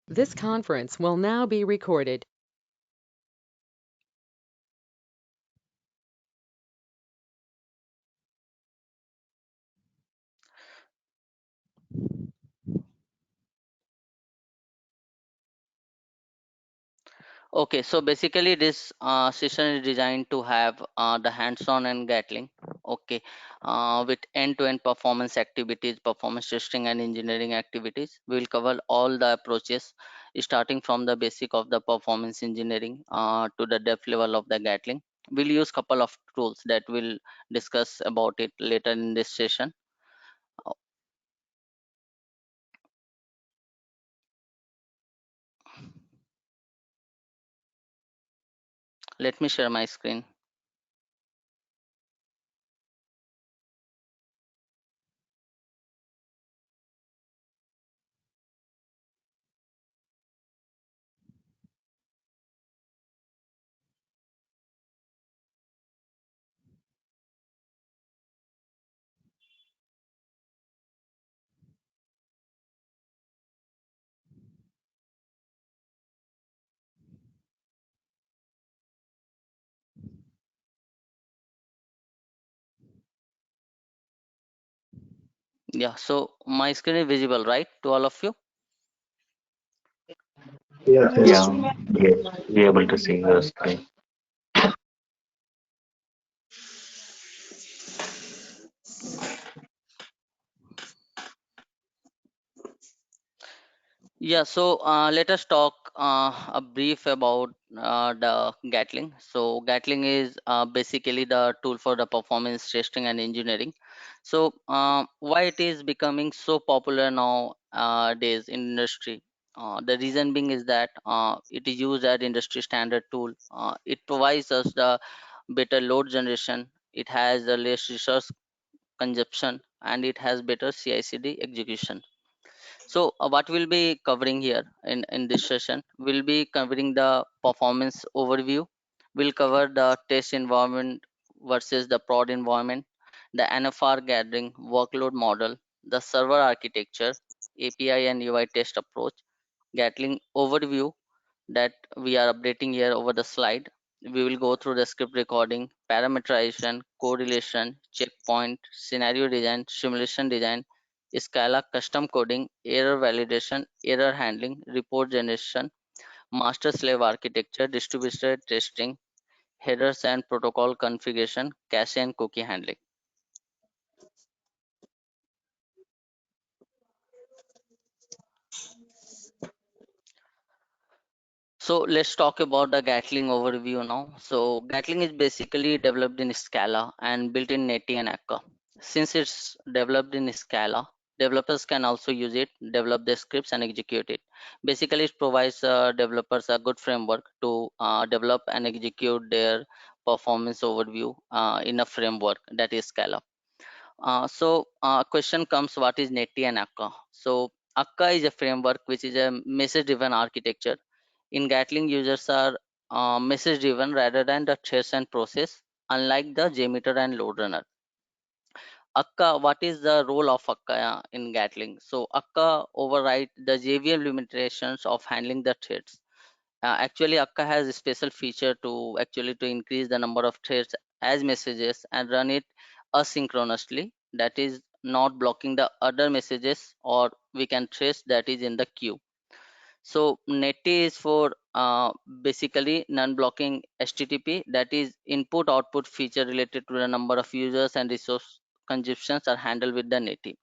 This conference will now be recorded. Okay, so basically this session is designed to have the hands-on and Gatling, okay, with end-to-end performance activities, performance testing and engineering activities. We will cover all the approaches, starting from the basic of the performance engineering to the depth level of the Gatling. We'll use couple of tools that we'll discuss about it later in this session. Uh, Let me share my screen. Yeah, so my screen is visible, right, to all of you? Yes, Yeah, yes. yes, we are able to see your screen. Yeah, so let us talk a brief about the Gatling. So Gatling is basically the tool for the performance testing and engineering. So why it is becoming so popular now days in industry? The reason being is that it is used as industry standard tool. It provides us the better load generation. It has the less resource consumption and it has better CI/CD execution. So, what we'll be covering here in this session, we'll be covering the performance overview. We'll cover the test environment versus the prod environment, the NFR gathering workload model, the server architecture, API and UI test approach, Gatling overview that we are updating here over the slide. We will go through the script recording, parameterization, correlation, checkpoint, scenario design, simulation design, Scala custom coding, error validation, error handling, report generation, master slave architecture, distributed testing, headers and protocol configuration, cache and cookie handling. So let's talk about the Gatling overview now. So Gatling is basically developed in Scala and built in Netty and Akka. Since it's developed in Scala, developers can also use it, develop their scripts and execute it. Basically, it provides developers a good framework to develop and execute their performance overview in a framework that is Scala. Question comes, what is Netty and Akka? So Akka is a framework which is a message-driven architecture. In Gatling, users are message-driven rather than the trace and process, unlike the JMeter and LoadRunner. Akka, what is the role of Akka in Gatling? So Akka override the JVM limitations of handling the threads. Actually, Akka has a special feature to actually to increase the number of threads as messages and run it asynchronously. That is not blocking the other messages, or we can trace that is in the queue. So Netty is for basically non-blocking HTTP, that is input output feature related to the number of users and resource consumptions are handled with the Netty.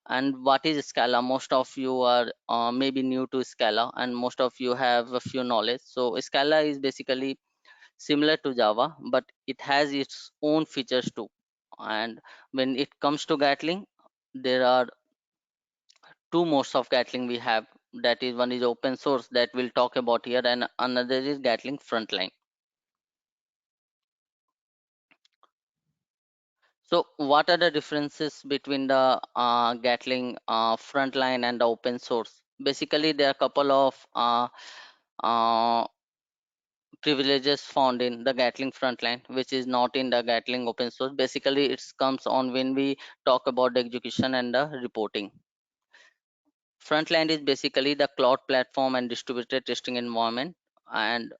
And what is Scala? Most of you are maybe new to Scala and most of you have a few knowledge. So Scala is basically similar to Java, but it has its own features too. And when it comes to Gatling, there are two modes of Gatling we have. That is, one is open source that we'll talk about here, and another is Gatling Frontline. So, what are the differences between the Gatling Frontline and the open source? Basically, there are a couple of uh, privileges found in the Gatling Frontline, which is not in the Gatling open source. Basically, it comes on when we talk about the execution and the reporting. Frontline is basically the cloud platform and distributed testing environment. And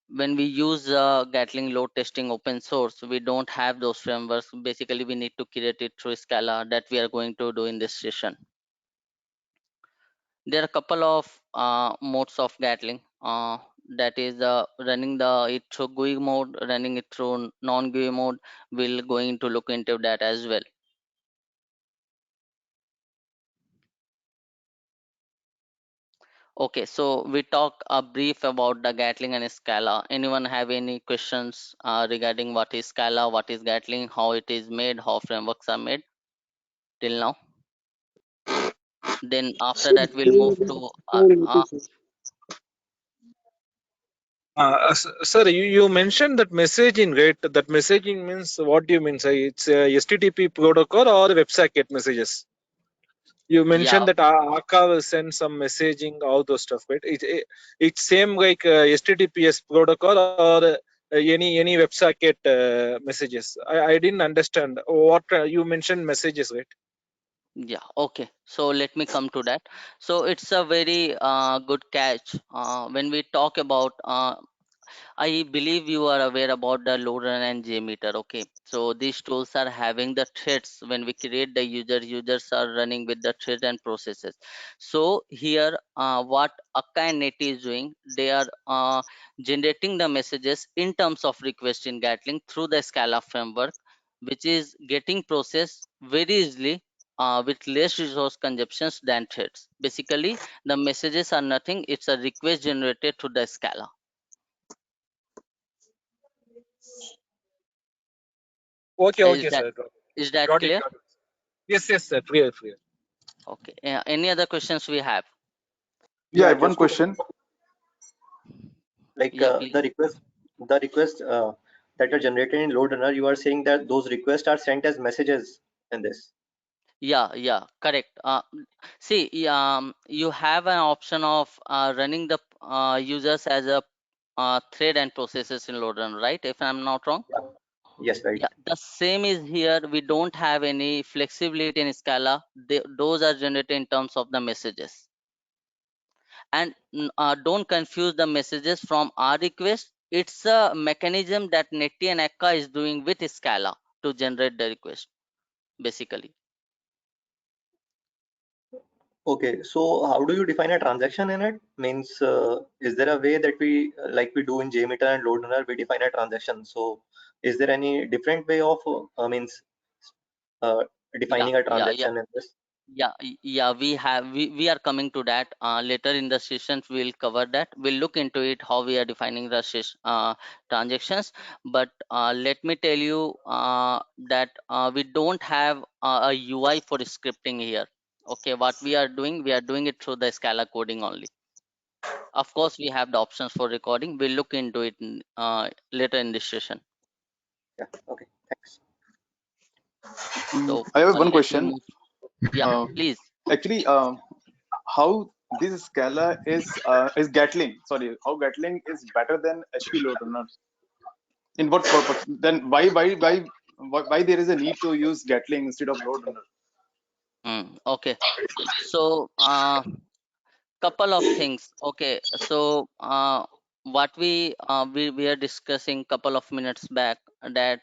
when we use Gatling load testing open source, we don't have those frameworks. Basically, we need to create it through Scala that we are going to do in this session. There are a couple of modes of Gatling. That is running it through GUI mode, running it through non-GUI mode. We'll going to look into that as well. Okay, so we talk a brief about the Gatling and Scala. Anyone have any questions regarding what is Scala, what is Gatling, how it is made, how frameworks are made till now? Then after that we'll move to Sir, you mentioned that messaging, right? That messaging means what do you mean, sir? It's a HTTP protocol or WebSocket messages? You yeah, mentioned that Akka will send some messaging, all those stuff, right? It's same like HTTPS protocol or any WebSocket messages. I didn't understand what you mentioned messages, right? yeah, okay. So let me come to that. So it's a very good catch. When we talk about I believe you are aware about the loader and JMeter. Okay, so these tools are having the threads. When we create the users are running with the thread and processes. So here, what Akka and Neti is doing, they are generating the messages in terms of request in Gatling through the Scala framework, which is getting processed very easily. With less resource consumptions than threads. Basically, the messages are nothing. It's a request generated through the Scala. Okay, sir. Is that Got it. clear? Yes, sir. Clear. Okay. Any other questions we have? Yeah, Yeah, one just to, question. like Yeah, please. the request that are generated in load runner, you are saying that those requests are sent as messages in this. Yeah, correct. See, you have an option of running the users as a thread and processes in load runner, right? If I'm not wrong. Yeah. Yes, right. Yeah, the same is here. We don't have any flexibility in Scala. Those are generated in terms of the messages. And don't confuse the messages from our request. It's a mechanism that Netty and Akka is doing with Scala to generate the request, basically. Okay, so how do you define a transaction in it? Means, is there a way that we, like we do in JMeter and load runner, we define a transaction? So, is there any different way of means uh, Yeah, defining a yeah, yeah. transaction in this? Yeah, we are coming to that later in the sessions. We'll cover that. We'll look into it how we are defining the transactions. But let me tell you that we don't have a UI for scripting here. Okay, what we are doing it through the Scala coding only. Of course, we have the options for recording. We'll look into it later in this session. Yeah. Okay. Thanks. So I have one let me question. move. Yeah, please. Actually, how this Scala is Gatling? Sorry, how Gatling is better than HP load runners? In what purpose? Then why there is a need to use Gatling instead of load runner? Okay. So couple of things. Okay, so what we are discussing couple of minutes back that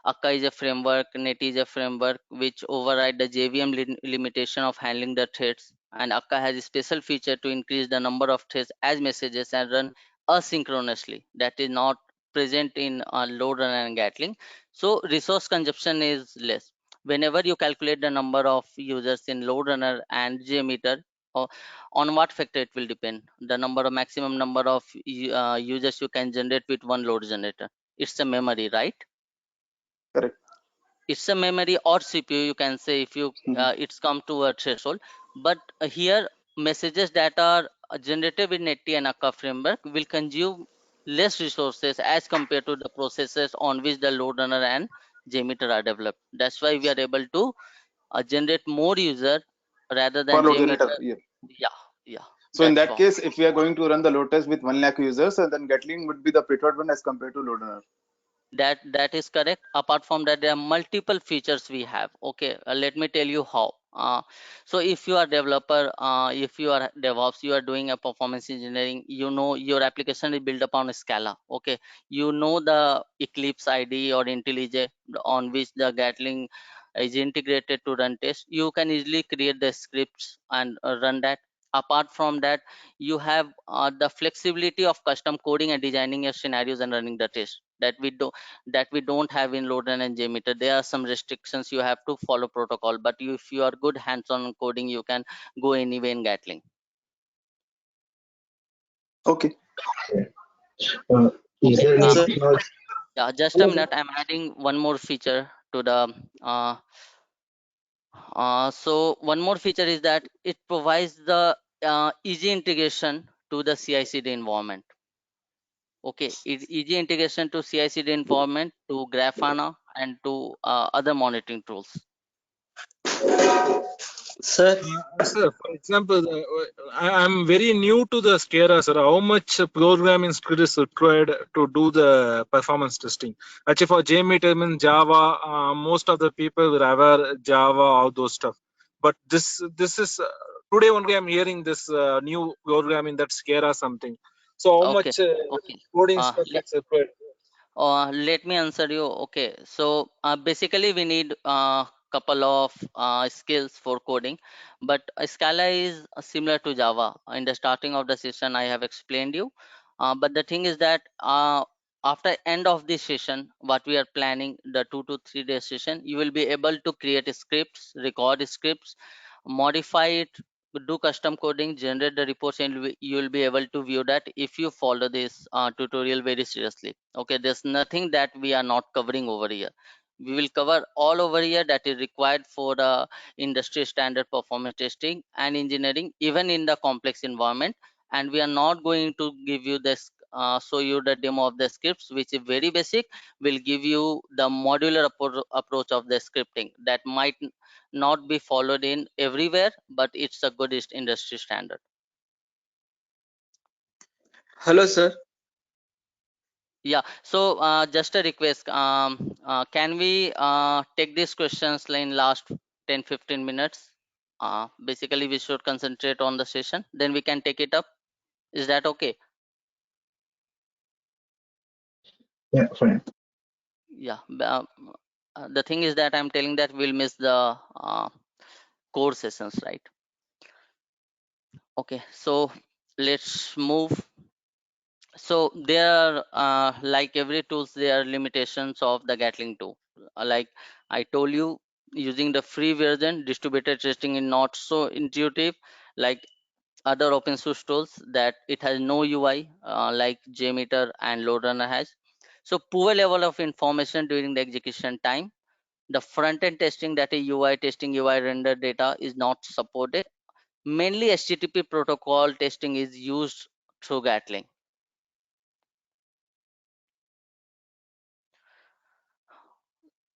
Akka is a framework, Net is a framework which override the JVM limitation of handling the threads, and Akka has a special feature to increase the number of threads as messages and run asynchronously. That is not present in load runner and Gatling. So resource consumption is less. Whenever you calculate the number of users in load runner and JMeter, on what factor it will depend? The maximum number of users you can generate with one load generator. It's a memory, right? Correct. It's a memory or CPU, you can say, if you it's come to a threshold. But here messages that are generated with Netty and Akka framework will consume less resources as compared to the processes on which the load runner and JMeter are developed. That's why we are able to generate more user rather Per than load generator. JMeter. Yeah. Yeah, So in that's that all. case, if we are going to run the load test with 1 lakh users, then Gatling would be the preferred one as compared to load runner. That is correct. Apart from that, there are multiple features we have. Okay, let me tell you how. So if you are developer, if you are DevOps, you are doing a performance engineering, you know your application is built upon Scala. Okay, you know the Eclipse IDE or IntelliJ on which the Gatling is integrated to run test. You can easily create the scripts and run that. Apart from that, you have the flexibility of custom coding and designing your scenarios and running the test that we don't have in load and JMeter. There are some restrictions, you have to follow protocol, but if you are good hands-on coding, you can go anywhere in Gatling. Okay. Uh, is there any Sir. technology? Yeah, just a minute, I'm adding one more feature to the so one more feature is that it provides the easy integration to the CI/CD environment. Okay, easy integration to CI/CD environment, to Grafana, and to other monitoring tools. Sir. Sir, for example, I'm very new to the Scala, sir. How much programming skill is required to do the performance testing? Actually, for JMeter means Java, most of the people will aware Java, all those stuff. But this is today only I'm hearing this new programming that Scala something. So how Okay, much okay. coding Uh, stuff is required? Let me answer you. Okay, so basically we need a couple of skills for coding, but Scala is similar to Java. In the starting of the session, I have explained you. But the thing is that after end of this session, what we are planning, the 2 to 3 day session, you will be able to create scripts, record scripts, modify it, do custom coding, generate the reports, and you will be able to view that if you follow this tutorial very seriously. Okay, there's nothing that we are not covering over here. We will cover all over here that is required for the industry standard performance testing and engineering, even in the complex environment. And we are not going to give you this show you the demo of the scripts, which is very basic. We'll give you the modular approach of the scripting that might not be followed in everywhere, but it's a good industry standard. Hello, sir. Yeah, so just a request, can we take these questions in last 10-15 minutes? Basically we should concentrate on the session, then we can take it up. Is that okay? Yeah, fine. Yeah, the thing is that I'm telling that we'll miss the core sessions, right? Okay, so let's move. So there are like every tools, there are limitations of the Gatling tool. Like I told you, using the free version, distributed testing is not so intuitive like other open source tools, that it has no UI like JMeter and LoadRunner has. So poor level of information during the execution time. The front-end testing, that is UI testing, UI render data is not supported. Mainly HTTP protocol testing is used through Gatling.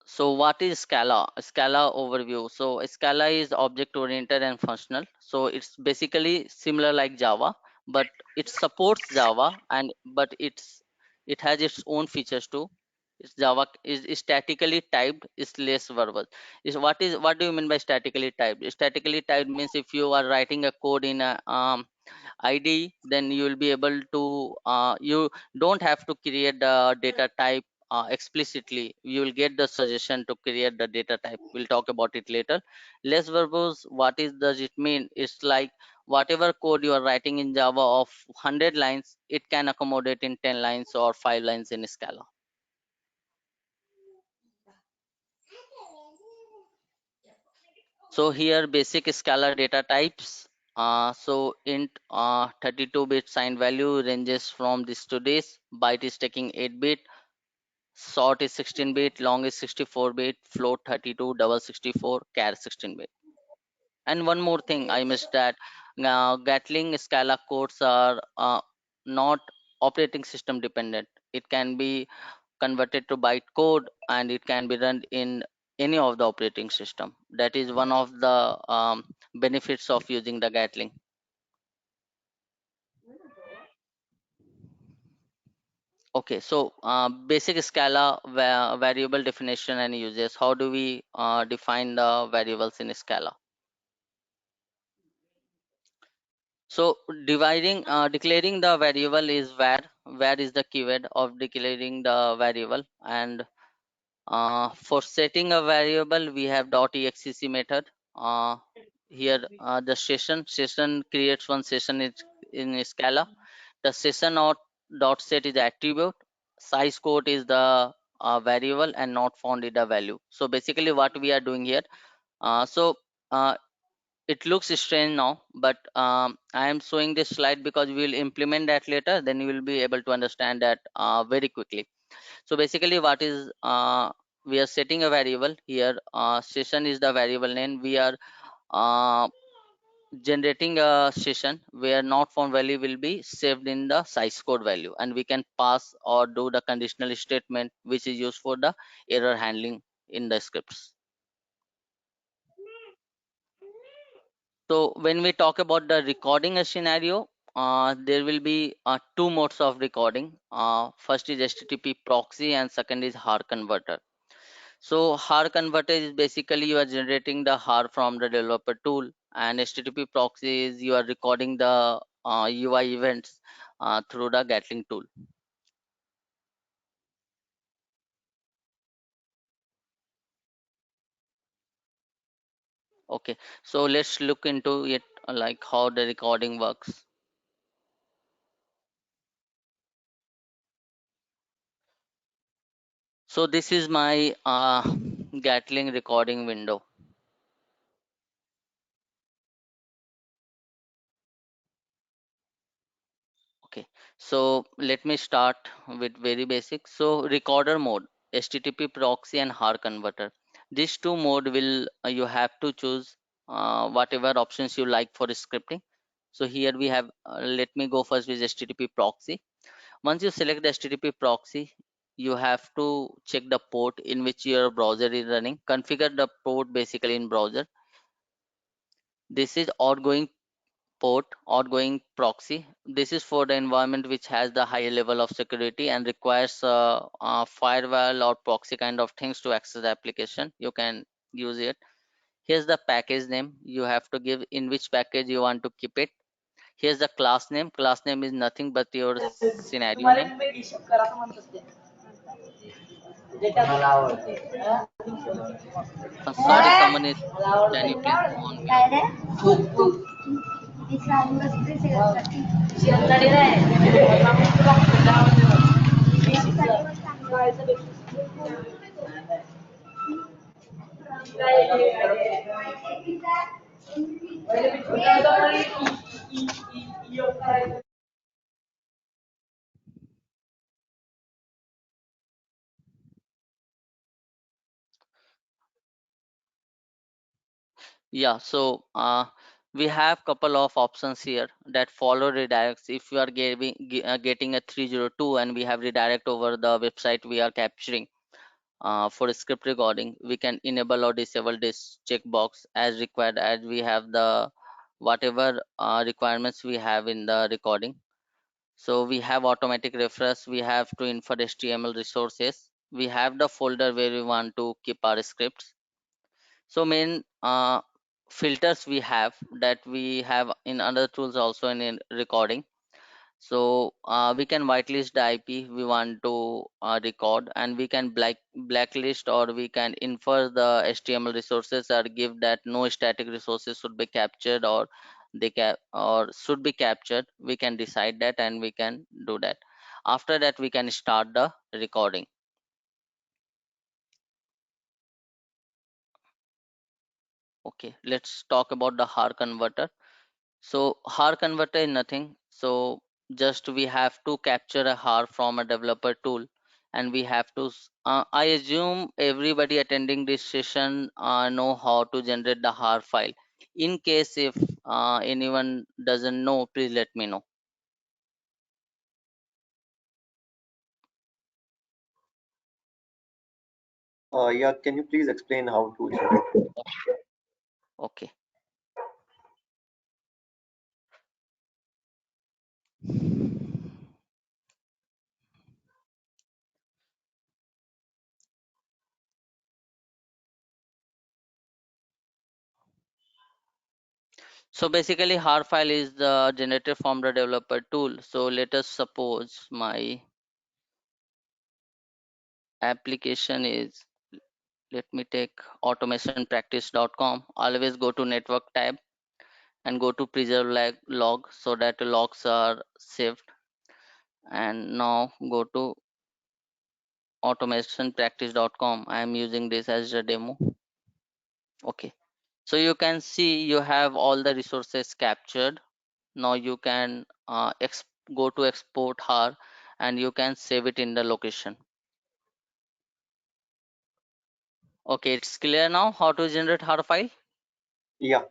So what is Scala? Scala overview. So Scala is object oriented and functional. So it's basically similar like Java, but it supports Java, and but it has its own features too. It's Java is statically typed, is less verbal. What do you mean by statically typed? Statically typed means if you are writing a code in a ID, then you will be able to you don't have to create the data type explicitly. You will get the suggestion to create the data type. We'll talk about it later. Less verbose, does it mean? It's like whatever code you are writing in Java of 100 lines, it can accommodate in 10 lines or 5 lines in Scala. So here basic Scala data types. So int 32-bit signed value ranges from this to this. Byte is taking 8-bit. Short is 16-bit. Long is 64-bit. Float 32. Double 64. Char 16-bit. And one more thing I missed, that Gatling Scala codes are not operating system dependent. It can be converted to bytecode, and it can be run in any of the operating system. That is one of the benefits of using the Gatling. Okay, so basic Scala variable definition and uses. How do we define the variables in Scala? So declaring the variable is where. Where is the keyword of declaring the variable, and for setting a variable we have .exec method. Here the session creates one session in Scala. The session or dot set is attribute. Size code is the variable, and not found is the value. So basically what we are doing here. So it looks strange now, but I am showing this slide because we will implement that later. Then you will be able to understand that very quickly. So basically what is we are setting a variable here. Session is the variable name. We are uh, generating a session where not found value will be saved in the size code value, and we can pass or do the conditional statement which is used for the error handling in the scripts. So when we talk about the recording a scenario, there will be two modes of recording. First is HTTP proxy and second is HAR converter. So HAR converter is basically you are generating the HAR from the developer tool, and HTTP proxy is you are recording the UI events through the Gatling tool. Okay, so let's look into it, like how the recording works. So this is my Gatling recording window. Okay, so let me start with very basic. So recorder mode, HTTP proxy and HAR converter. These two mode will you have to choose whatever options you like for scripting. So here we have, let me go first with HTTP proxy. Once you select the HTTP proxy, you have to check the port in which your browser is running. Configure the port basically in browser. This is outgoing proxy. This is for the environment which has the higher level of security and requires firewall or proxy kind of things to access the application. You can use it. Here's the package name. You have to give in which package you want to keep it. Here's the class name. Class name is nothing but your scenario name. Sorry, someone is. Can you please go on mute? Yeah, so we have couple of options here that follow redirects. If you are getting a 302 and we have redirect over the website we are capturing for script recording, we can enable or disable this checkbox as required, as we have the whatever requirements we have in the recording. So we have automatic refresh, we have to infer HTML resources, we have the folder where we want to keep our scripts. So main filters we have that we have in other tools also in recording. So we can whitelist the IP we want to record, and we can blacklist, or we can infer the HTML resources or give that no static resources should be captured, or or should be captured. We can decide that and we can do that. After that we can start the recording. Okay, let's talk about the HAR converter. So HAR converter is nothing. So just we have to capture a HAR from a developer tool, and we have to. I assume everybody attending this session know how to generate the HAR file. In case if anyone doesn't know, please let me know. Yeah, can you please explain how to generate? Okay. So basically har file is the generated from the developer tool. So let us suppose my application is, let me take automationpractice.com. Always go to network tab and go to preserve log so that the logs are saved. And now go to automationpractice.com. I am using this as a demo. Okay, so you can see you have all the resources captured. Now you can go to export har and you can save it in the location. Okay, it's clear now how to generate har file. Yeah,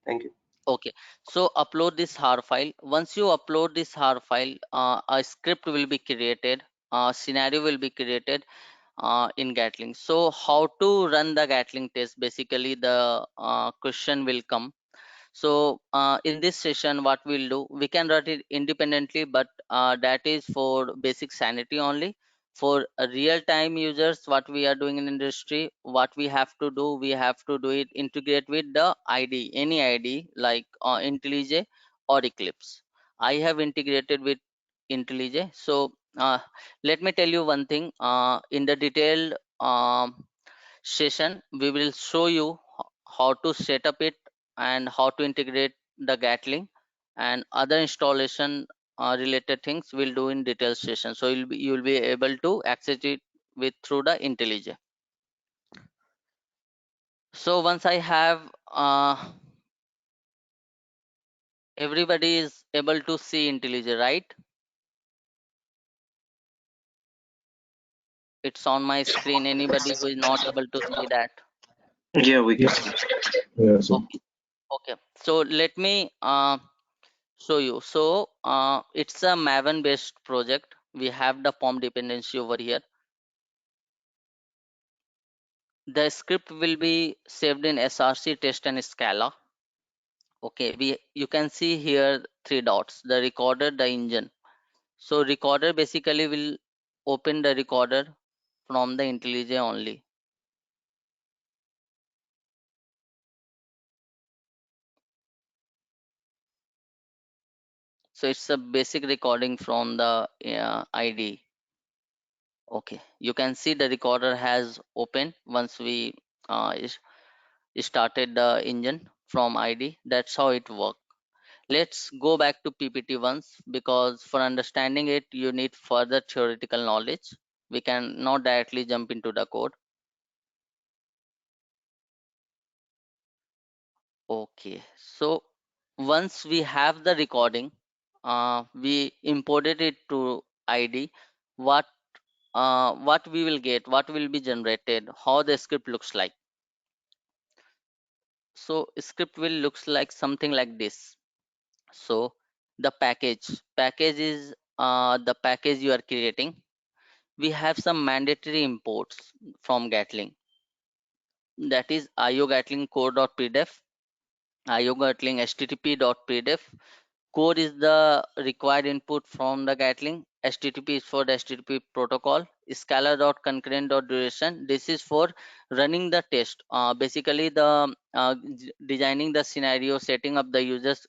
thank you. Okay, so upload this har file. Once you upload this har file, a script will be created, a scenario will be created in Gatling. So how to run the Gatling test? Basically, the question will come. So in this session, what we'll do, we can run it independently, but that is for basic sanity only. For real-time users, what we are doing in industry, what we have to do, we have to do it integrate with the ID, any ID like IntelliJ or Eclipse. I have integrated with IntelliJ. So let me tell you one thing. In the detailed session, we will show you how to set up it and how to integrate the Gatling, and other installation related things we'll do in detailed session. So you'll be able to access it with through the IntelliJ. So once I have everybody is able to see IntelliJ, right? It's on my screen. Anybody who is not able to see that? Yeah, we can. Yeah, so Okay. Okay. So let me show you. So it's a Maven based project. We have the POM dependency over here. The script will be saved in src test and Scala. Okay, you can see here 3 dots, the recorder, the engine. So recorder basically will open the recorder from the IntelliJ only. So it's a basic recording from the ID. Okay, you can see the recorder has opened once we started the engine from ID. That's how it works. Let's go back to PPT once, because for understanding it, you need further theoretical knowledge. We can not directly jump into the code. Okay, so once we have the recording, we imported it to ID. What we will get, what will be generated, how the script looks like. So script will looks like something like this. So the package is the package you are creating. We have some mandatory imports from Gatling, that is io-gatling core.pdef, io-gatling http.pdef. Core is the required input from the Gatling. HTTP is for the HTTP protocol. Scala.concurrent.duration. This is for running the test. Basically, the designing the scenario, setting up the users.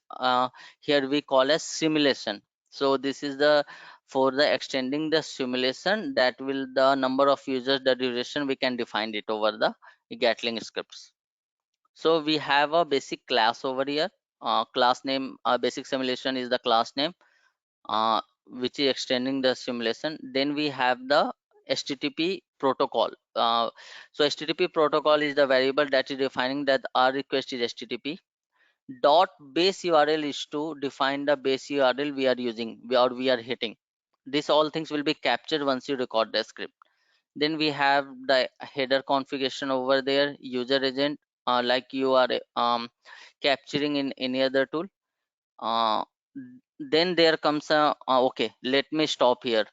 Here we call as simulation. So this is the for the extending the simulation, that will the number of users, the duration, we can define it over the Gatling scripts. So we have a basic class over here. Class name, basic simulation is the class name, which is extending the simulation. Then we have the HTTP protocol. So HTTP protocol is the variable that is defining that our request is HTTP. Dot base URL is to define the base URL we are using, we are hitting. This all things will be captured once you record the script. Then we have the header configuration over there, user agent, like you are capturing in any other tool. Then there comes a okay, let me stop here.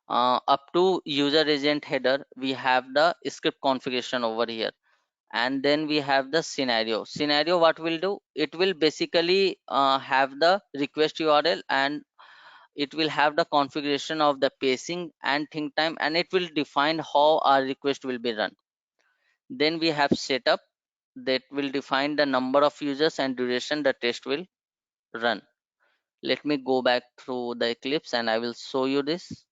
Up to user agent header, we have the script configuration over here, and then we have the scenario. What will do, it will basically have the request URL, and it will have the configuration of the pacing and think time, and it will define how our request will be run. Then we have setup, that will define the number of users and duration the test will run. Let me go back through the Eclipse and I will show you this.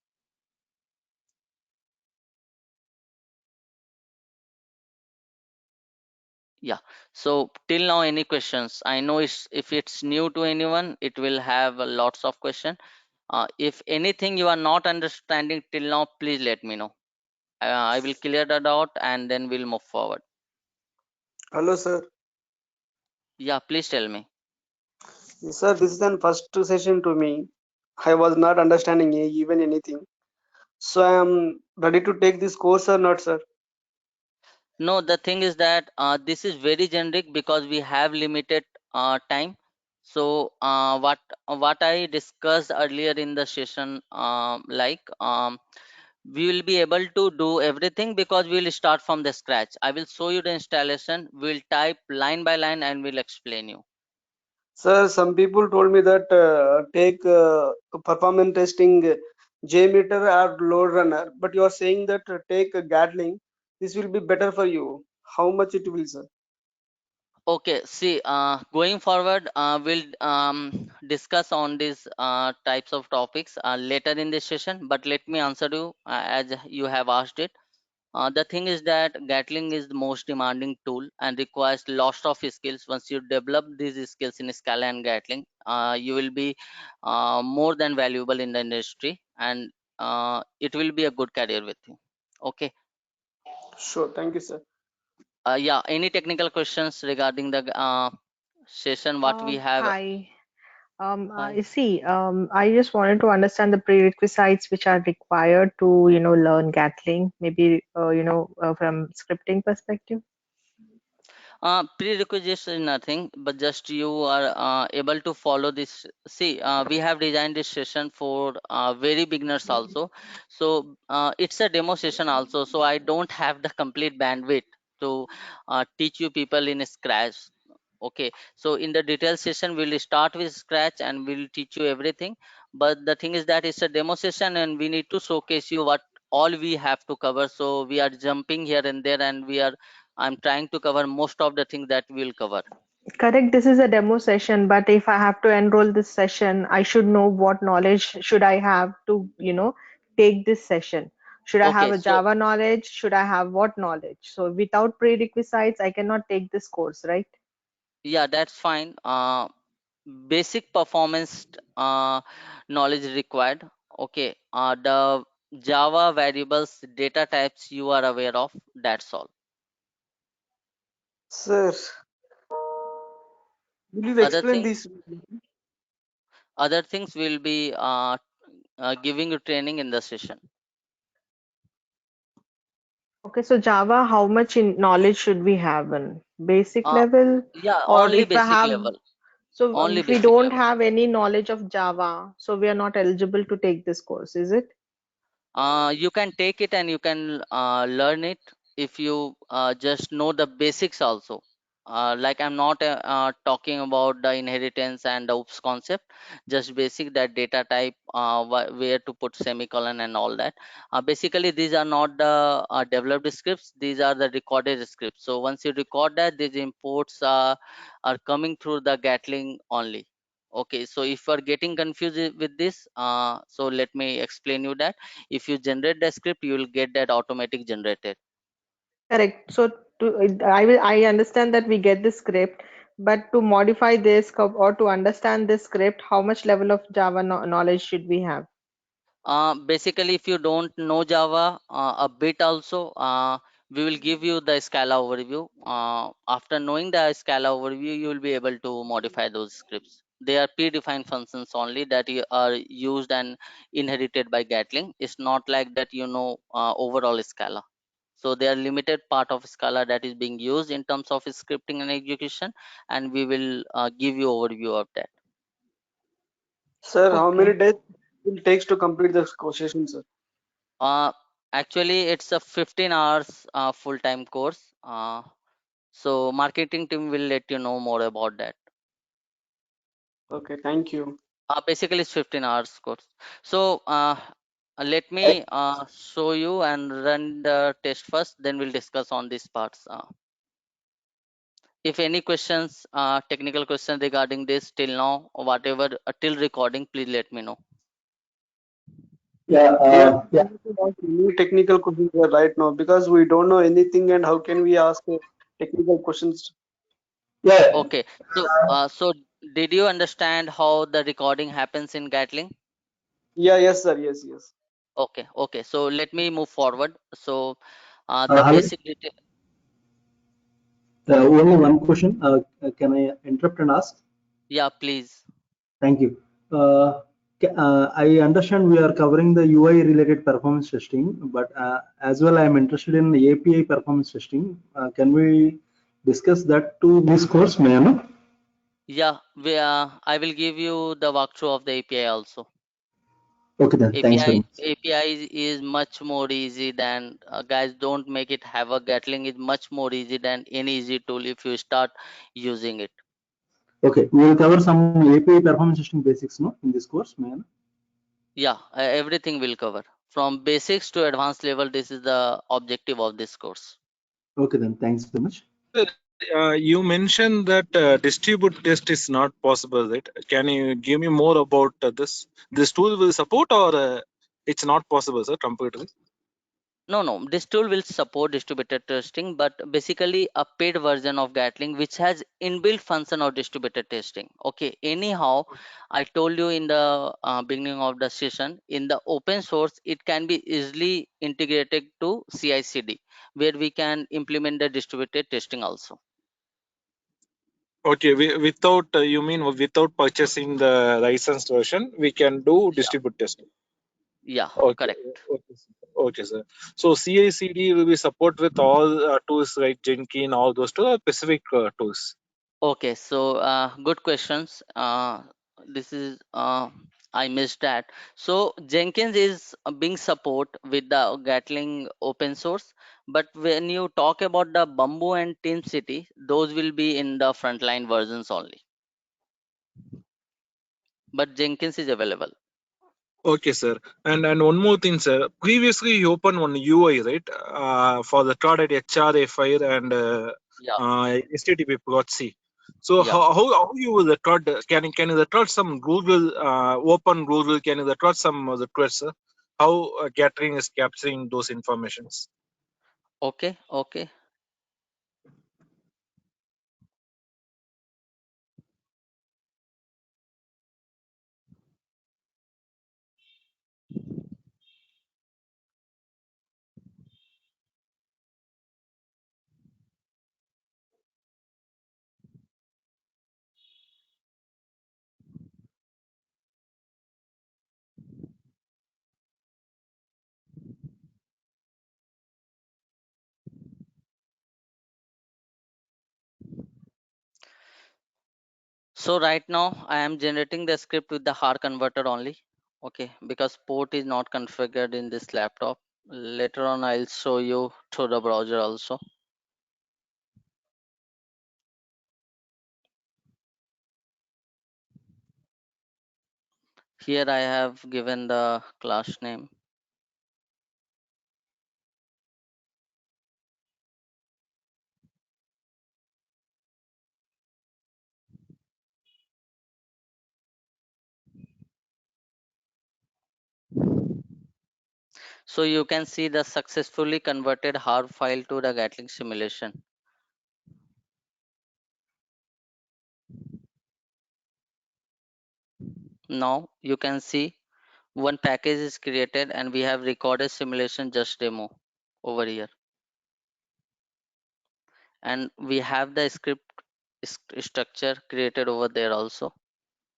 Yeah, so till now any questions? I know if it's new to anyone, it will have lots of question. If anything you are not understanding till now, please let me know. I will clear that out and then we'll move forward. Hello, sir. Yeah, please tell me. Yes, sir, this is the first session to me. I was not understanding even anything. So I am ready to take this course or not, sir? No, the thing is that this is very generic because we have limited time. So what I discussed earlier in the session, we will be able to do everything because we will start from the scratch. I will show you the installation. We'll type line by line and we'll explain you. Sir, some people told me that take performance testing JMeter or load runner, but you are saying that take Gatling. This will be better for you. How much it will, sir? Okay, see, going forward, we'll discuss on these types of topics later in this session. But let me answer you as you have asked it. The thing is that Gatling is the most demanding tool and requires lots of skills. Once you develop these skills in Scala and Gatling, you will be more than valuable in the industry, and it will be a good career with you. Okay. Sure. Thank you, sir. Yeah. Any technical questions regarding the session? What we have? Hi. Hi. I just wanted to understand the prerequisites which are required to, learn Gatling, maybe, from scripting perspective. Prerequisites is nothing, but just you are able to follow this. See, we have designed this session for very beginners also. So it's a demo session also. So I don't have the complete bandwidth to teach you people in Scratch. Okay, so in the detail session, we'll start with Scratch and we'll teach you everything. But the thing is that it's a demo session and we need to showcase you what all we have to cover. So we are jumping here and there and I'm trying to cover most of the things that we'll cover. Correct, this is a demo session, but if I have to enroll this session, I should know what knowledge should I have to, take this session. Should I have Okay, a so Java knowledge? Should I have what knowledge? So without prerequisites, I cannot take this course, right? yeah, that's fine. Basic performance knowledge required. Okay, the Java variables data types you are aware of. That's all. Sir, will you Other explain thing, this? other things will be giving you training in the session. Okay, so Java, how much in knowledge should we have in basic Uh, level? yeah, Or only if I basic have, level. so Only if we basic don't level. have any knowledge of Java, so we are not eligible to take this course, is it? You can take it and you can learn it if you just know the basics also. Like I'm not talking about the inheritance and the oops concept, just basic that data type, where to put semicolon and all that. Basically, these are not the developed scripts; these are the recorded scripts. So once you record that, these imports are coming through the Gatling only. Okay, so if you are getting confused with this, so let me explain you that if you generate the script you will get that automatic generated. Correct. So I understand that we get the script, but to modify this or to understand this script, how much level of Java knowledge should we have? Basically if you don't know Java a bit also, we will give you the Scala overview. After knowing the Scala overview you will be able to modify those scripts. They are predefined functions only that are used and inherited by Gatling. It's not like that overall Scala. So they are limited part of Scala that is being used in terms of scripting and execution, and we will give you overview of that. Sir, how many Okay. days it takes to complete the session, sir? Uh, Actually, it's a 15 hours full-time course. So marketing team will let you know more about that. Okay, thank you. Basically, it's 15 hours course. So let me show you and run the test first. Then we'll discuss on these parts. If any questions, technical questions regarding this till now or whatever till recording, please let me know. Yeah, Yeah. we need to ask any technical questions here right now because we don't know anything, and how can we ask technical questions? Yeah. Okay, so did you understand how the recording happens in Gatling? Yeah, yes, sir. Yes, yes. Okay, so let me move forward. So the Hello. basic detail. Only one question. Can I interrupt and ask? Yeah, please. Thank you. I understand we are covering the UI related performance testing, but as well I am interested in API performance testing. Can we discuss that to this course, may I know? Yeah, I will give you the walkthrough of the API also. Okay then, thanks very much. API is much more easy than guys, don't make it havoc. Gatling is much more easy than any easy tool if you start using it. Okay, we will cover some API performance testing basics, no, in this course, may I know? Yeah, everything will cover from basics to advanced level. This is the objective of this course. Okay then, thanks very much. You mentioned that distribute test is not possible, right? Can you give me more about this? This tool will support, or it's not possible, sir, completely? No, this tool will support distributed testing, but basically a paid version of Gatling which has inbuilt function of distributed testing. Okay, anyhow, I told you in the beginning of the session, in the open source, it can be easily integrated to CI/CD, where we can implement the distributed testing also. Okay, without you mean without purchasing the licensed version, we can do distribute testing. Yeah, Okay, correct. okay, sir. So CI/CD will be support with all tools like Jenkins, all those tools, or specific tools. Okay, so good questions. This is I missed that. So Jenkins is being support with the Gatling open source, but when you talk about the Bamboo and TeamCity, those will be in the frontline versions only. But Jenkins is available. Okay, sir. And one more thing, sir. Previously, you opened one UI, right? For the threaded HRA file and Yeah, HTTP proxy. So yeah. how you will record? Can you record some Google open Google? Can you record some of the requests, sir? How Gatling is capturing those informations? Okay. So right now I am generating the script with the hard converter only. Okay, because port is not configured in this laptop. Later on I'll show you through the browser also. Here I have given the class name. So you can see the successfully converted HAR file to the Gatling simulation. Now you can see one package is created and we have recorded simulation just demo over here. And we have the script structure created over there also,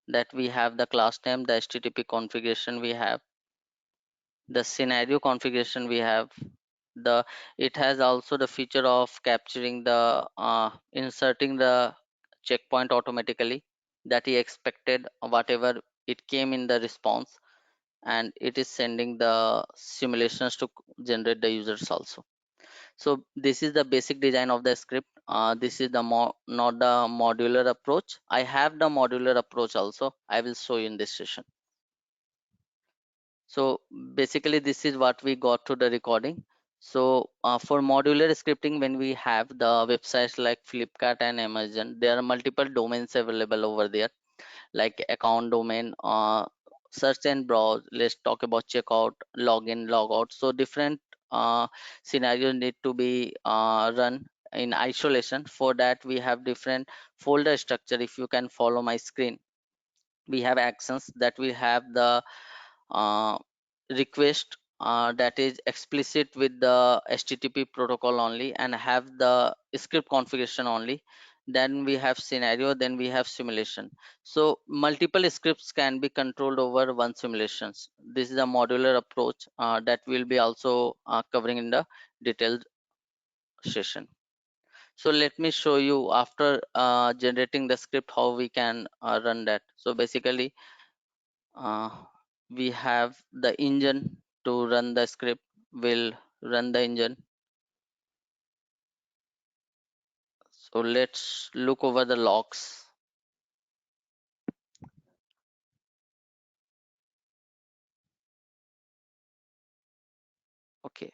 that we have the class name, the HTTP configuration we have, the scenario configuration we have, the it has also the feature of capturing the inserting the checkpoint automatically, that he expected whatever it came in the response, and it is sending the simulations to generate the users also. So this is the basic design of the script. This is the not the modular approach. I have the modular approach also, I will show you in this session. So basically this is what we got to the recording. So for modular scripting, when we have the websites like Flipkart and Amazon, there are multiple domains available over there, like account domain, search and browse. Let's talk about checkout, login, logout. So different scenarios need to be run in isolation. For that, we have different folder structure. If you can follow my screen, we have actions that we have the uh, request that is explicit with the http protocol only and have the script configuration only. Then we have scenario, then we have simulation. So multiple scripts can be controlled over one simulations. This is a modular approach that we'll be also covering in the detailed session. So let me show you after generating the script how we can run that. So basically uh, we have the engine to run the script. Will run the engine. So let's look over the logs. Okay,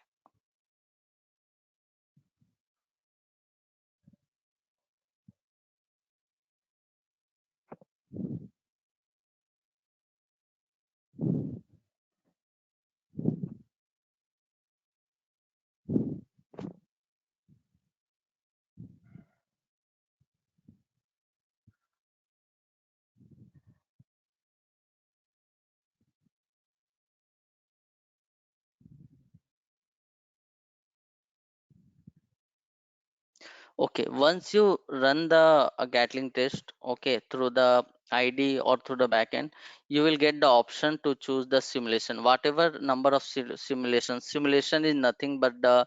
okay, once you run the gatling test, okay, through the id or through the backend, you will get the option to choose the simulation, whatever number of simulation is nothing but the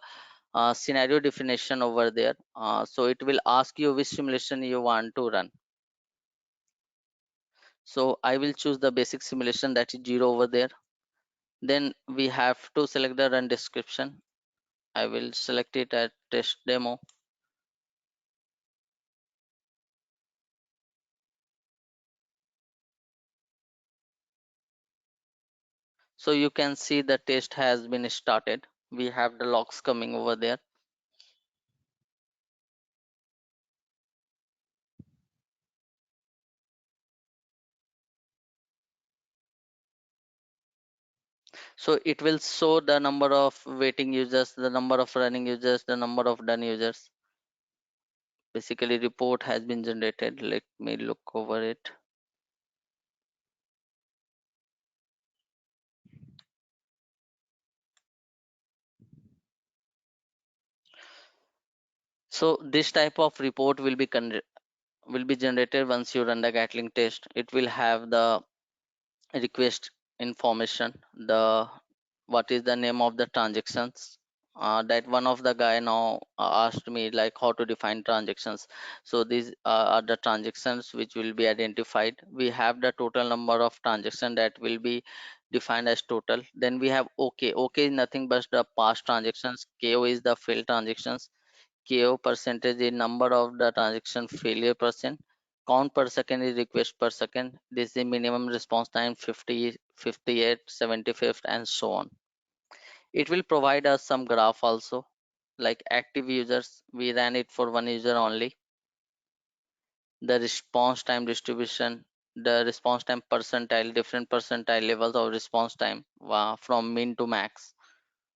scenario definition over there. So it will ask you which simulation you want to run. So I will choose the basic simulation, that is 0 over there. Then we have to select the run description. I will select it at test demo. So you can see the test has been started. We have the logs coming over there. So it will show the number of waiting users, the number of running users, the number of done users. Basically report has been generated. Let me look over it. So this type of report will be generated once you run the Gatling test. It will have the request information, the what is the name of the transactions. That one of the guy now asked me like how to define transactions. So these are the transactions which will be identified. We have the total number of transactions that will be defined as total. Then we have okay is nothing but the past transactions. KO is the failed transactions. KO percentage is number of the transaction failure percent. Count per second is request per second. This is the minimum response time 50, 58, 75, and so on. It will provide us some graph also, like active users. We ran it for one user only. The response time distribution, the response time percentile, different percentile levels of response time from min to max,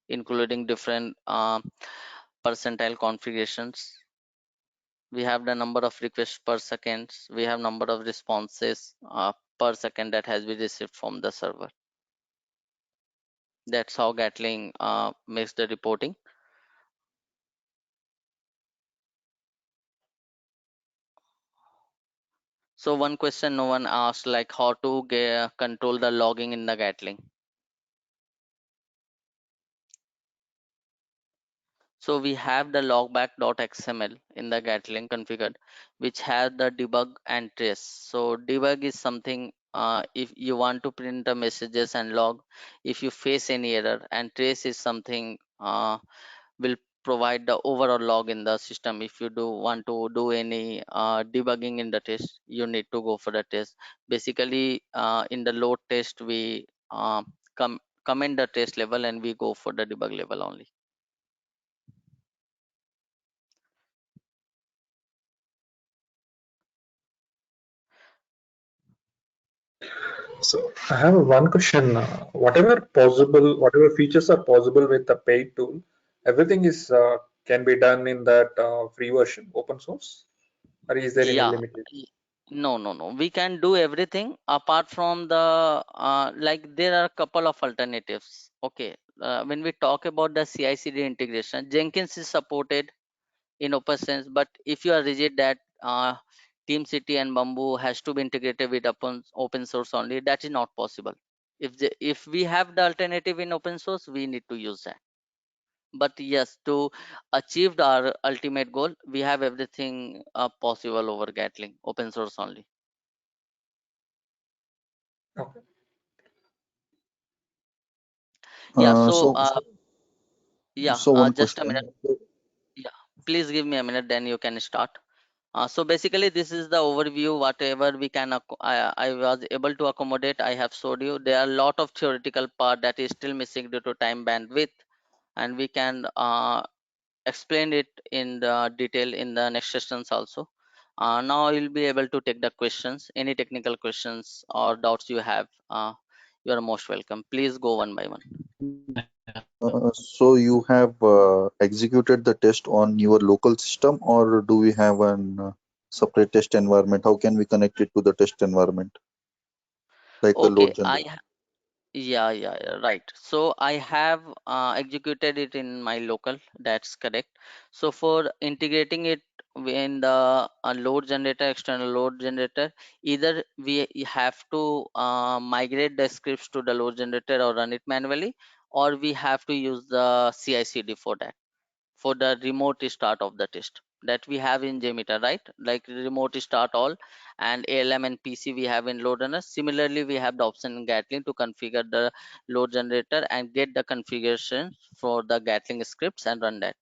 including different percentile configurations. We have the number of requests per second. We have number of responses per second that has been received from the server. That's how Gatling makes the reporting. So one question no one asked, like how to control the logging in the Gatling. So we have the logback.xml in the Gatling configured, which has the debug and trace. So debug is something if you want to print the messages and log if you face any error, and trace is something will provide the overall log in the system. If you do want to do any debugging in the test, you need to go for the test. Basically in the load test we comment the test level and we go for the debug level only. So I have one question. Whatever features are possible with the paid tool, everything is can be done in that free version, open source, or is there any Yeah. limitation? No. We can do everything apart from the like there are a couple of alternatives. Okay. When we talk about the CI/CD integration, Jenkins is supported in OpenSense, but if you are rigid that TeamCity and Bamboo has to be integrated with open source only, that is not possible. If we have the alternative in open source, we need to use that. But yes, to achieve our ultimate goal, we have everything possible over Gatling, open source only. Okay. Yeah. Uh, So so, one just a minute. question. Yeah, please give me a minute, then you can start. So basically, this is the overview. Whatever we can, I was able to accommodate. I have showed you. There are a lot of theoretical part that is still missing due to time bandwidth, and we can explain it in the detail in the next sessions also. Now you'll be able to take the questions. Any technical questions or doubts you have, you are most welcome. Please go one by one. So you have executed the test on your local system, or do we have an separate test environment? How can we connect it to the test environment, like the Okay, load generator? yeah, right. So I have executed it in my local, that's correct. So for integrating it in the load generator, external load generator, either we have to migrate the scripts to the load generator or run it manually, or we have to use the CI/CD for that, for the remote start of the test that we have in JMeter, right? Like remote start all, and ALM and PC we have in load runner. Similarly, we have the option in Gatling to configure the load generator and get the configuration for the Gatling scripts and run that.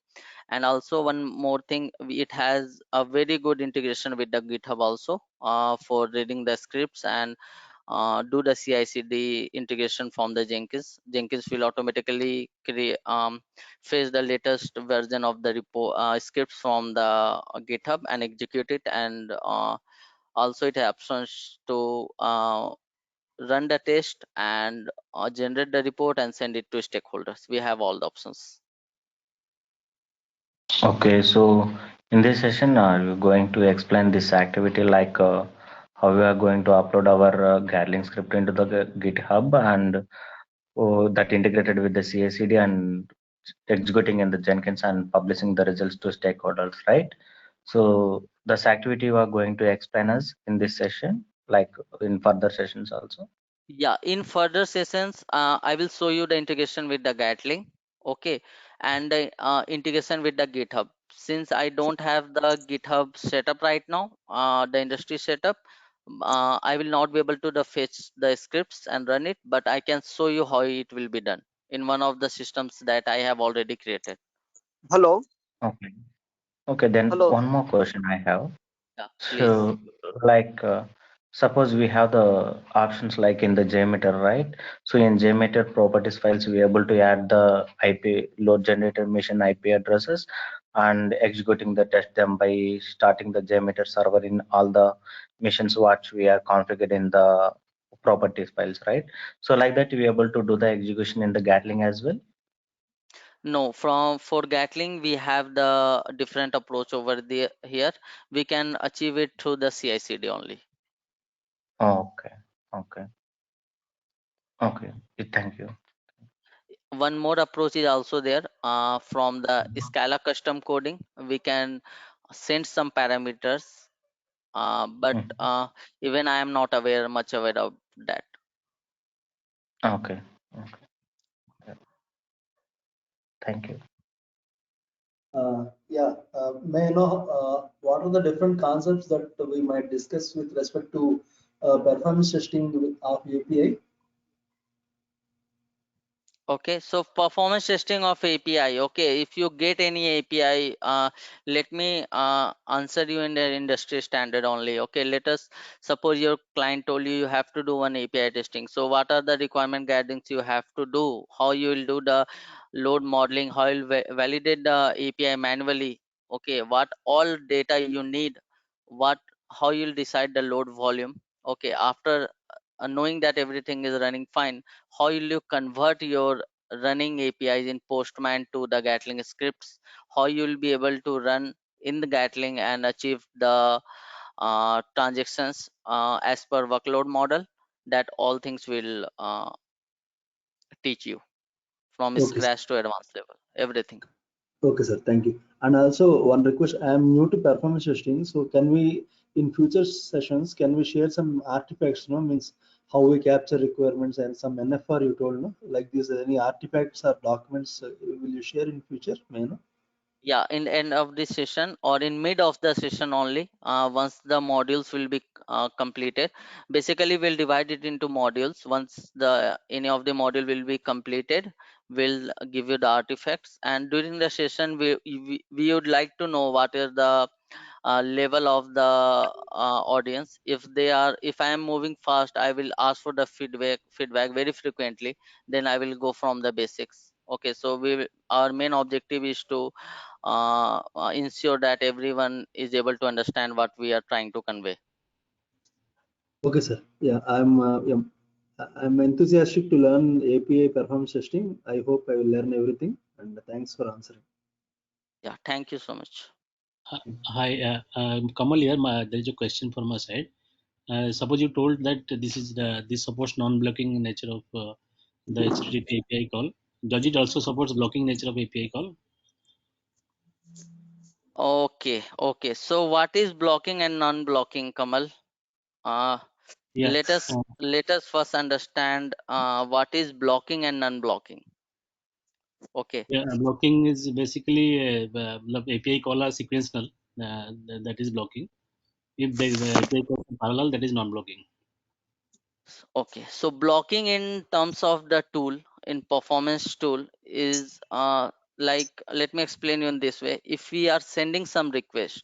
And also one more thing, it has a very good integration with the GitHub also for reading the scripts and do the CI/CD integration from the Jenkins. Jenkins will automatically create fetch the latest version of the repo scripts from the GitHub and execute it. And also it has options to run the test and generate the report and send it to stakeholders. We have all the options. Okay, so in this session, we're going to explain this activity like how we are going to upload our Gatling script into the GitHub and that integrated with the CI/CD and executing in the Jenkins and publishing the results to stakeholders, right? So this activity we are going to explain us in this session, like in further sessions also. Yeah, in further sessions, I will show you the integration with the Gatling, okay, and the integration with the GitHub. Since I don't have the GitHub setup right now, the industry setup, I will not be able to fetch the scripts and run it, but I can show you how it will be done in one of the systems that I have already created. Hello. Okay. Okay, then Hello. one more question I have. Yeah, please. So, like, suppose we have the options like in the JMeter, right? So in JMeter properties files, we are able to add the IP load generator machine IP addresses and executing the test them by starting the JMeter server in all the machines what we are configured in the properties files, right? So like that, we are able to do the execution in the Gatling as well. No, for Gatling, we have the different approach over the here. We can achieve it through the CI/CD only. Okay, okay, okay. Thank you. One more approach is also there from the Scala custom coding. We can send some parameters, but Mhm. even I am not much aware of that. Okay, okay. Yeah. Thank you. May I know what are the different concepts that we might discuss with respect to performance testing of API? Okay, so performance testing of API. Okay, if you get any API, let me answer you in the industry standard only. Okay, let us suppose your client told you you have to do one API testing. So what are the requirement guidance you have to do? How you will do the load modeling? How you will validate the API manually? Okay, what all data you need? What how you'll decide the load volume? Okay, after knowing that everything is running fine, how will you convert your running APIs in Postman to the Gatling scripts? How you will be able to run in the Gatling and achieve the transactions as per workload model? That all things will teach you from Okay, sir. scratch to advanced level, everything. Okay, sir. Thank you. And also one request, I am new to performance testing. So can we, in future sessions, can we share some artifacts, no, means how we capture requirements and some NFR you told, no, like these, any artifacts or documents will you share in future, may I know? Yeah, in end of the session or in mid of the session only, once the modules will be completed. Basically we'll divide it into modules. Once the any of the module will be completed, we'll give you the artifacts, and during the session we would like to know what is the level of the audience. If I am moving fast, I will ask for the feedback very frequently. Then I will go from the basics. Okay, so our main objective is to ensure that everyone is able to understand what we are trying to convey. Okay, sir. Yeah, I'm enthusiastic to learn API performance testing. I hope I will learn everything. And thanks for answering. Yeah, thank you so much. Hi, Kamal here. There is a question from my side. Suppose you told that this supports non-blocking nature of the HTTP API call. Does it also supports blocking nature of API call? Okay, so what is blocking and non-blocking, Kamal? uh, Yeah. let us first understand what is blocking and non-blocking. Okay. Yeah, blocking is basically the API call are sequential. That is blocking. If the API call is parallel, that is non-blocking. Okay, so blocking in terms of the tool, in performance tool, is like, let me explain you in this way. If we are sending some request,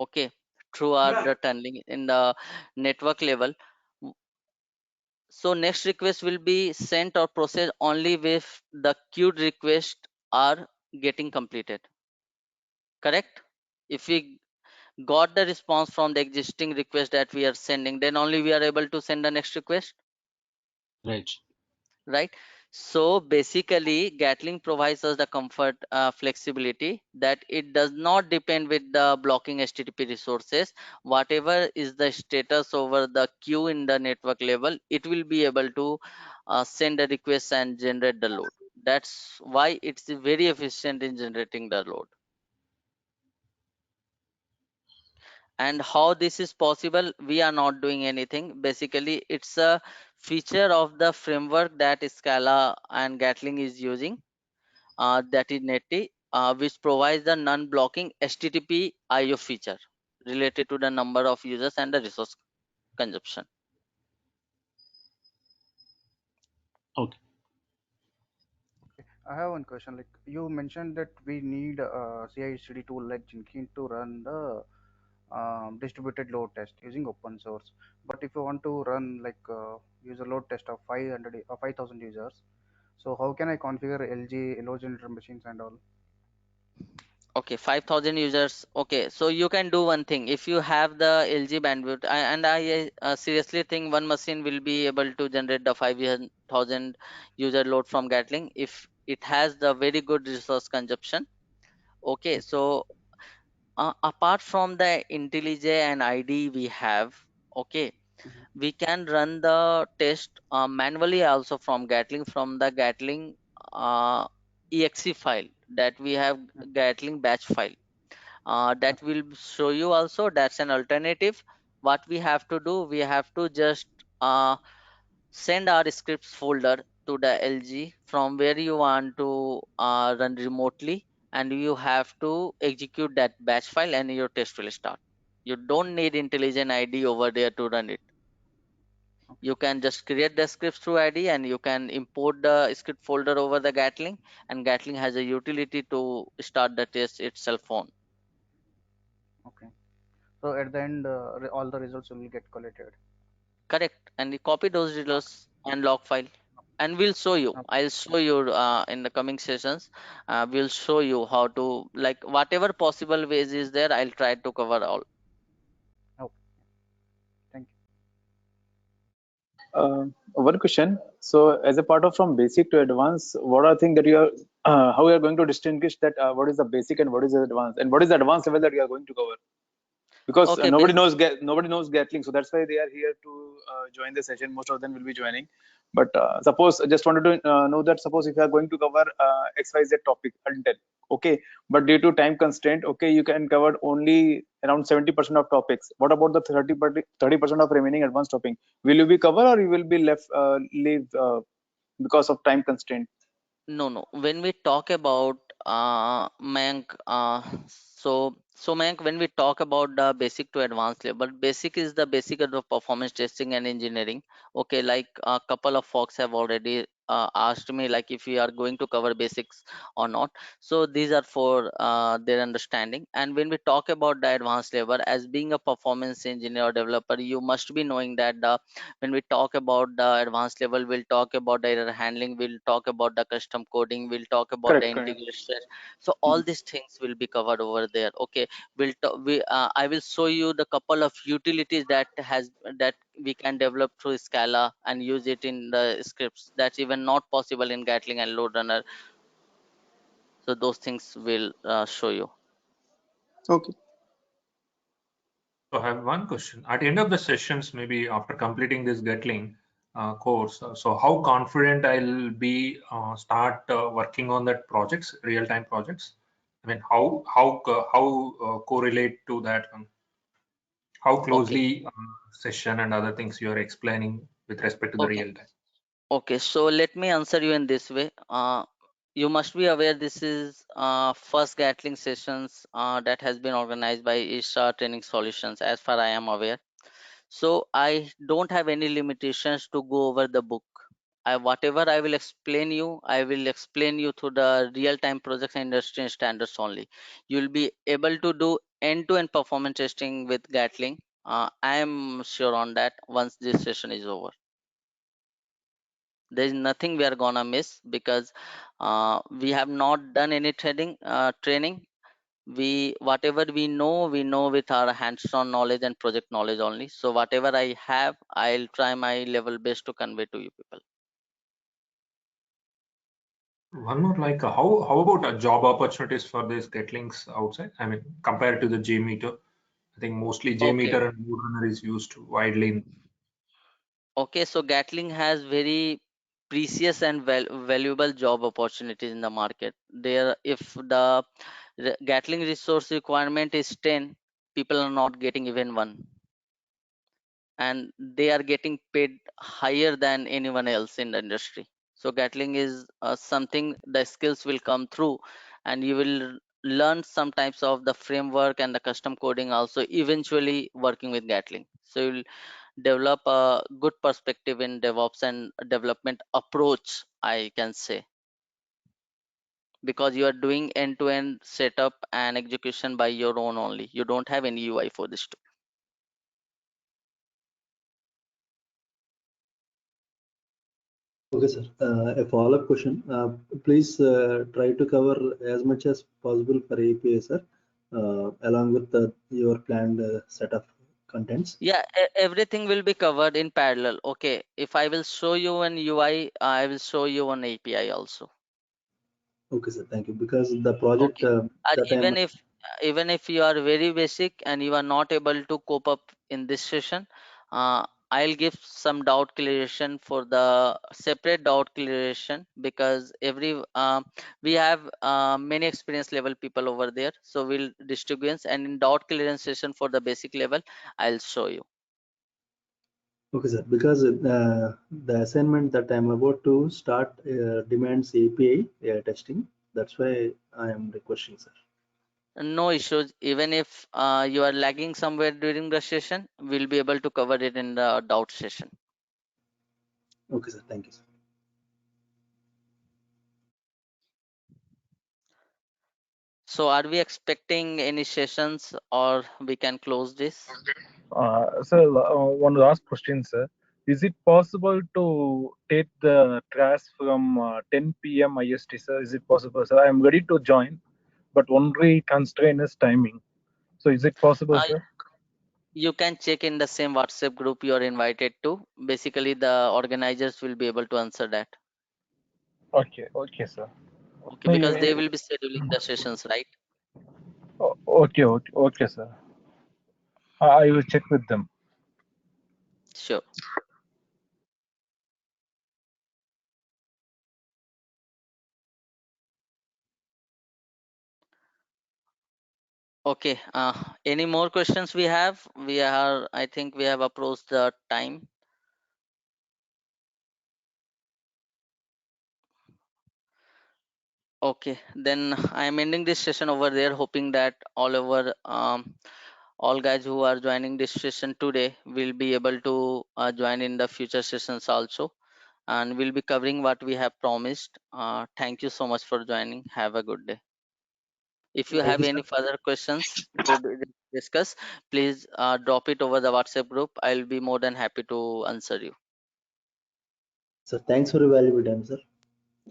okay, through the tunneling in the network level, so next request will be sent or processed only if the queued requests are getting completed. Correct? If we got the response from the existing request that we are sending, then only we are able to send the next request. Right. Right. So basically Gatling provides us the comfort, flexibility, that it does not depend with the blocking HTTP resources. Whatever is the status over the queue in the network level, it will be able to send a request and generate the load. That's why it's very efficient in generating the load. And how this is possible, we are not doing anything. Basically it's a feature of the framework that Scala and Gatling is using, that is Netty, which provides the non-blocking HTTP IO feature related to the number of users and the resource consumption. Okay. I have one question. Like you mentioned that we need a CI/CD tool like Jenkins to run the distributed load test using open source. But if you want to run like user load test of 500 or 5,000 users, so how can I configure LG load generator machines and all? Okay, 5,000 users. Okay, so you can do one thing. If you have the LG bandwidth, and I seriously think one machine will be able to generate the 5,000 user load from Gatling if it has the very good resource consumption. Okay, so apart from the IntelliJ and ID we have, okay, we can run the test manually also from the Gatling exe file that we have, Gatling batch file. That will show you also. That's an alternative. What we have to do, we have to just send our scripts folder to the LG from where you want to run remotely, and you have to execute that batch file and your test will start. You don't need intelligent ID over there to run it. You can just create the scripts through ID and you can import the script folder over the Gatling, and Gatling has a utility to start the test itself on. Okay. So at the end, all the results will get collected. Correct. And you copy those results and log file, and we'll show you. I'll show you in the coming sessions. We'll show you how to, like, whatever possible ways is there, I'll try to cover all. Oh, thank you. One question. So, as a part of from basic to advanced, what are things that you are, how you are going to distinguish that what is the basic and what is the advanced, and what is the advanced level that you are going to cover? Because Okay, nobody knows Gatling, so that's why they are here to join the session. Most of them will be joining. But suppose I just wanted to know that suppose if you are going to cover XYZ topic until okay, but due to time constraint, okay, you can cover only around 70% of topics. What about the 30% of remaining advanced topic? Will you be cover or you will be left leave because of time constraint? no. When we talk about Mayank, Mayank, when we talk about the basic to advanced level, basic is the basic of the performance testing and engineering. Okay, like a couple of folks have already asked me like if we are going to cover basics or not. So these are for their understanding. And when we talk about the advanced level, as being a performance engineer or developer, you must be knowing that when we talk about the advanced level, we'll talk about the error handling, we'll talk about the custom coding, we'll talk about the Correct, correct. integration. So all these things will be covered over there. Okay, I will show you the couple of utilities that we can develop through Scala and use it in the scripts that's even not possible in Gatling and Load Runner. So those things will show you. Okay. So I have one question. At the end of the sessions, maybe after completing this Gatling course, so how confident I'll be start working on that projects, real-time projects? I mean, how correlate to that? How Okay. closely session and other things you are explaining with respect to the Okay. real time? Okay. So let me answer you in this way. You must be aware this is first Gatling sessions that has been organized by Isha Training Solutions, as far I am aware. So I don't have any limitations to go over the book. Whatever I will explain you, I will explain you through the real-time projects and industry standards only. You'll be able to do end-to-end performance testing with Gatling. I am sure on that once this session is over. There is nothing we are gonna miss because we have not done any training. Whatever we know with our hands-on knowledge and project knowledge only. So whatever I have, I'll try my level best to convey to you people. One more, like how about job opportunities for these Gatlings outside? I mean, compared to the JMeter, I think mostly Okay. JMeter and Roadrunner is used widely in. Okay, so Gatling has very precious and valuable job opportunities in the market. There, if the Gatling resource requirement is 10, people are not getting even one, and they are getting paid higher than anyone else in the industry. So Gatling is something the skills will come through, and you will learn some types of the framework and the custom coding also eventually working with Gatling. So you'll develop a good perspective in DevOps and development approach, I can say, because you are doing end-to-end setup and execution by your own only. You don't have any UI for this too. Okay, sir. A follow-up question. Please try to cover as much as possible for API, sir, along with your planned set of contents. Yeah, everything will be covered in parallel. Okay, if I will show you an UI, I will show you an API also. Okay, sir. Thank you. Because the project Okay. that I am Even if you are very basic and you are not able to cope up in this session, I'll give some doubt clearation for the separate doubt clearation, because we have many experience level people over there, so we'll distribute, and in doubt clearance session for the basic level I'll show you. Okay, sir. Because the assignment that I'm about to start demands API testing. That's why I am requesting, sir. No issues. Even if you are lagging somewhere during the session, we'll be able to cover it in the doubt session. Okay, sir. Thank you, sir. So are we expecting any sessions, or we can close this? Sir, one last question, sir. Is it possible to take the class from 10 p.m. IST, sir? Is it possible, sir? I am ready to join, but only constraint is timing. So is it possible, Uh, sir? You can check in the same WhatsApp group you are invited to. Basically, the organizers will be able to answer that. Okay, okay, sir. Okay, because they will be scheduling the sessions, right? Okay, okay, okay, sir. I will check with them. Sure. Okay. Any more questions we have? I think we have approached the time. Okay, then I am ending this session over there, hoping that all guys who are joining this session today will be able to join in the future sessions also, and we'll be covering what we have promised. Thank you so much for joining. Have a good day. If you Thank have you, any sir. further questions to discuss, please drop it over the WhatsApp group. I'll be more than happy to answer you. So thanks for your valuable time, sir.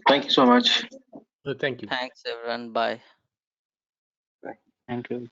Thank you so much. Thank you. Thanks everyone. Bye. Thank you.